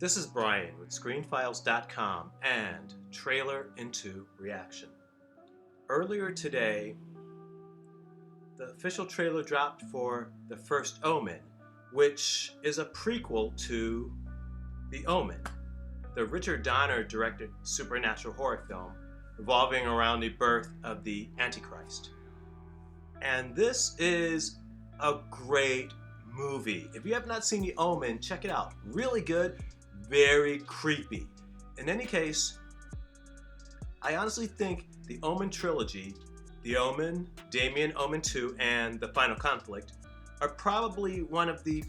This is Brian with ScreenFiles.com and Trailer into Reaction. Earlier today, the official trailer dropped for The First Omen, which is a prequel to The Omen, the Richard Donner directed supernatural horror film revolving around the birth of the Antichrist. And this is a great movie. If you have not seen The Omen, check it out. Really good, very creepy. In any case, I honestly think the Omen trilogy, The Omen, Damien, Omen 2, and The Final Conflict, are probably one of the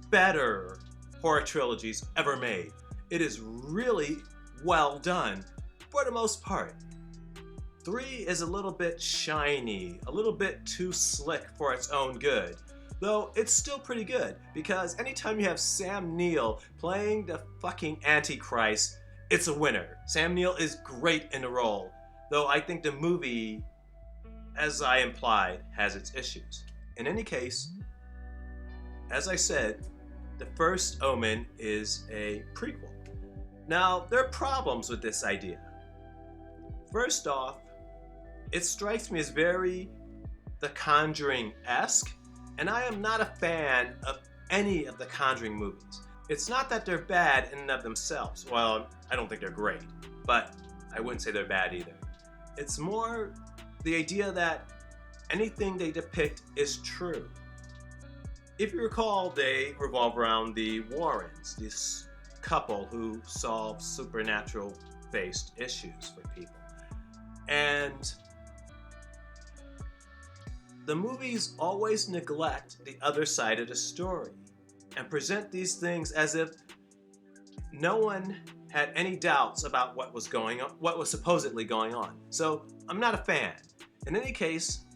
better horror trilogies ever made. It is really well done for the most part. 3 is a little bit shiny, a little bit too slick for its own good. Though it's still pretty good, because anytime you have Sam Neill playing the fucking Antichrist, it's a winner. Sam Neill is great in the role, though I think the movie, as I implied, has its issues. In any case, as I said, The First Omen is a prequel. Now, there are problems with this idea. First off, it strikes me as very The Conjuring-esque, and I am not a fan of any of the Conjuring movies. It's not that they're bad in and of themselves. Well, I don't think they're great, but I wouldn't say they're bad either. It's more the idea that anything they depict is true. If you recall, they revolve around the Warrens, this couple who solve supernatural-based issues for people. And the movies always neglect the other side of the story and present these things as if no one had any doubts about what was going on, what was supposedly going on. So I'm not a fan. In any case,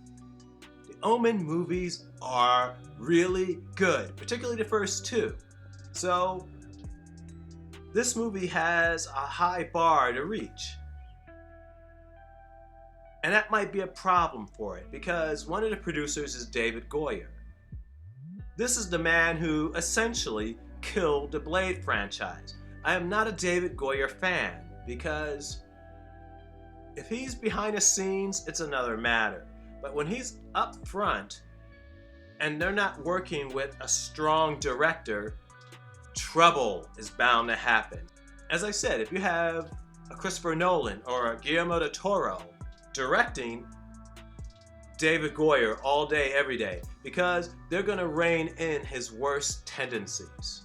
the Omen movies are really good, particularly the first 2. So this movie has a high bar to reach. And that might be a problem for it, because one of the producers is David Goyer. This is the man who essentially killed the Blade franchise. I am not a David Goyer fan, because if he's behind the scenes, it's another matter. But when he's up front, and they're not working with a strong director, trouble is bound to happen. As I said, if you have a Christopher Nolan or a Guillermo del Toro directing, David Goyer all day, every day, because they're going to rein in his worst tendencies.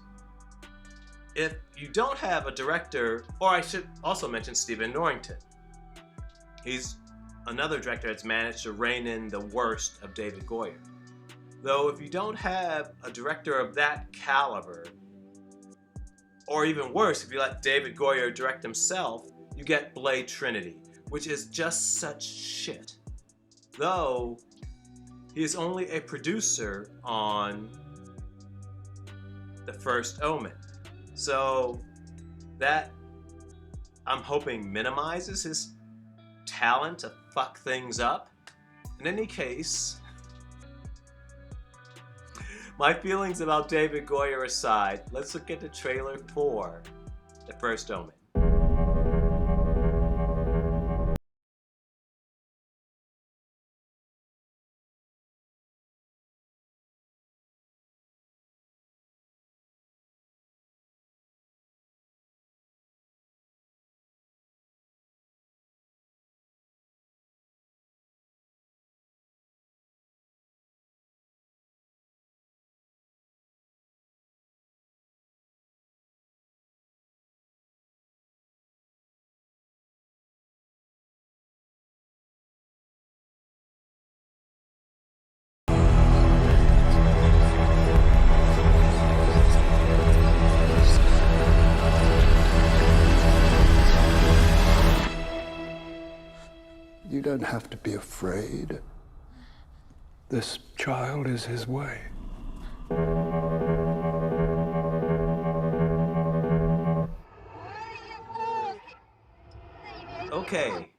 If you don't have a director, or I should also mention Stephen Norrington. He's another director that's managed to rein in the worst of David Goyer. Though if you don't have a director of that caliber, or even worse, if you let David Goyer direct himself, you get Blade Trinity, which is just such shit. Though, he is only a producer on The First Omen. So, that, I'm hoping, minimizes his talent to fuck things up. In any case, my feelings about David Goyer aside, let's look at the trailer for The First Omen. You don't have to be afraid. This child is his way. Okay,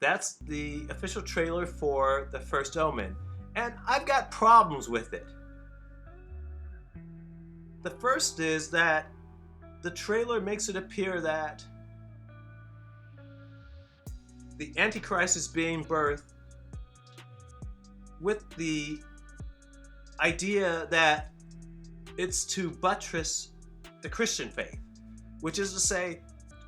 that's the official trailer for The First Omen, and I've got problems with it. The first is that the trailer makes it appear that the Antichrist is being birthed with the idea that it's to buttress the Christian faith, which is to say,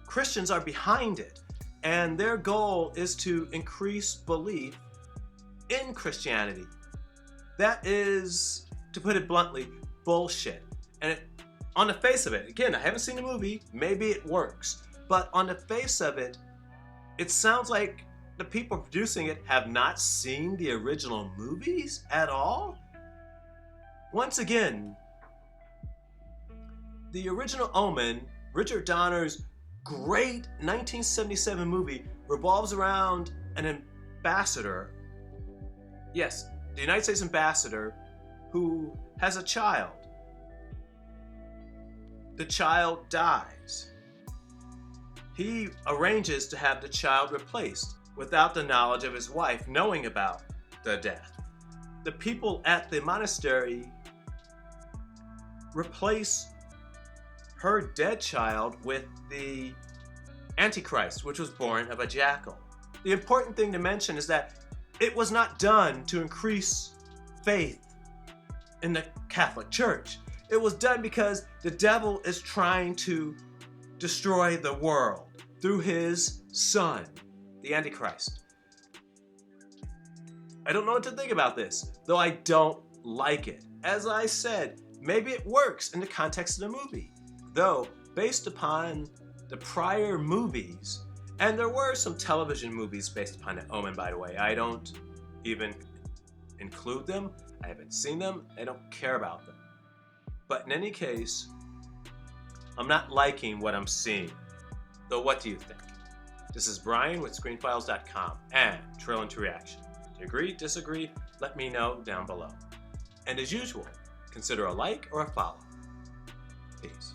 Christians are behind it, and their goal is to increase belief in Christianity. That is, to put it bluntly, bullshit. And on the face of it, again, I haven't seen the movie, maybe it works, but on the face of it, it sounds like the people producing it have not seen the original movies at all. Once again, the original Omen, Richard Donner's great 1977 movie, revolves around an ambassador, yes, the United States ambassador, who has a child. The child dies. He arranges to have the child replaced without the knowledge of his wife knowing about the death. The people at the monastery replace her dead child with the Antichrist, which was born of a jackal. The important thing to mention is that it was not done to increase faith in the Catholic Church. It was done because the devil is trying to destroy the world through his son, the Antichrist. I don't know what to think about this, though I don't like it. As I said, maybe it works in the context of the movie, though based upon the prior movies, and there were some television movies based upon the Omen, by the way. I don't even include them. I haven't seen them. I don't care about them. But in any case, I'm not liking what I'm seeing. Though what do you think? This is Brian with screenfiles.com and Trail into Reaction. Do you agree, disagree? Let me know down below. And as usual, consider a like or a follow. Peace.